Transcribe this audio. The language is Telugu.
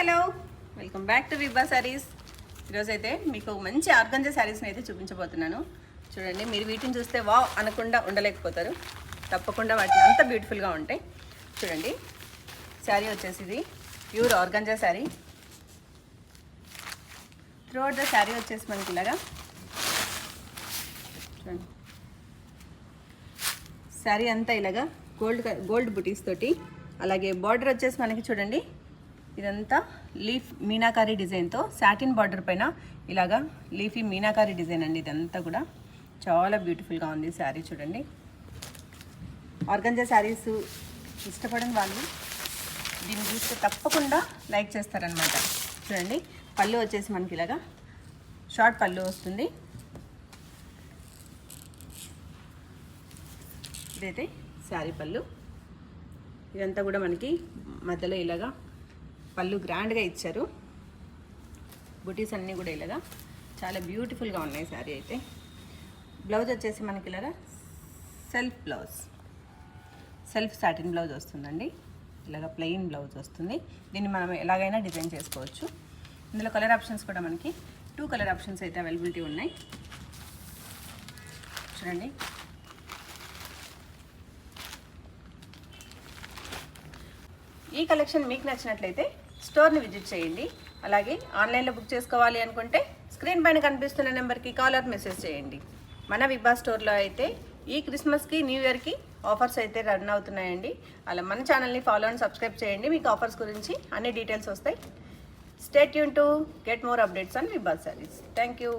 Hello welcome back to Vibha sarees. ఈరోజైతే మీకు మంచి ఆర్గంజా శారీస్ని అయితే చూపించబోతున్నాను. చూడండి, మీరు వీటిని చూస్తే వావ్ అనకుండా ఉండలేకపోతారు. తప్పకుండా వాటిని అంత బ్యూటిఫుల్గా ఉంటాయి. చూడండి, శారీ వచ్చేసి ఇది pure organza sari. Throughout the sari వచ్చేసి మనకి ఇలాగా చూడండి, శారీ అంతా ఇలాగా గోల్డ్ బుటీస్ తోటి, అలాగే బార్డర్ వచ్చేసి మనకి చూడండి ఇదంతా లీఫ్ మీనాకారి డిజైన్తో సాటిన్ బార్డర్ పైన ఇలాగా లీఫీ మీనాకారి డిజైన్ అండి. ఇదంతా కూడా చాలా బ్యూటిఫుల్గా ఉంది శారీ. చూడండి, ఆర్గంజా శారీస్ ఇష్టపడని వాళ్ళు దీన్ని చూస్తే తప్పకుండా లైక్ చేస్తారనమాట. చూడండి, పళ్ళు వచ్చేసి మనకి ఇలాగా షార్ట్ పళ్ళు వస్తుంది. ఇదైతే శారీ పళ్ళు. ఇదంతా కూడా మనకి మధ్యలో ఇలాగా పళ్ళు గ్రాండ్గా ఇచ్చారు. బుటీస్ అన్నీ కూడా ఇలాగా చాలా బ్యూటిఫుల్గా ఉన్నాయి శారీ అయితే. బ్లౌజ్ వచ్చేసి మనకి ఇలాగా సెల్ఫ్ సాటిన్ బ్లౌజ్ వస్తుందండి. ఇలాగ ప్లెయిన్ బ్లౌజ్ వస్తుంది. దీన్ని మనం ఎలాగైనా డిజైన్ చేసుకోవచ్చు. ఇందులో కలర్ ఆప్షన్స్ కూడా మనకి 2 కలర్ ఆప్షన్స్ అయితే అవైలబిలిటీ ఉన్నాయి. చూడండి, ఈ కలెక్షన్ మీకు నచ్చినట్లయితే స్టోర్ని విజిట్ చేయండి. అలాగే ఆన్లైన్లో బుక్ చేసుకోవాలి అనుకుంటే స్క్రీన్ పైన కనిపిస్తున్న నెంబర్కి కాల్ ఆర్ మెసేజ్ చేయండి. మన విభా స్టోర్లో అయితే ఈ క్రిస్మస్కి న్యూ ఇయర్కి ఆఫర్స్ అయితే రన్ అవుతున్నాయండి. అలా మన ఛానల్ని ఫాలో అండ్ సబ్స్క్రైబ్ చేయండి. మీకు ఆఫర్స్ గురించి అన్ని డీటెయిల్స్ వస్తాయి. Stay tune to get more updates on Vibha sarees. Thank you.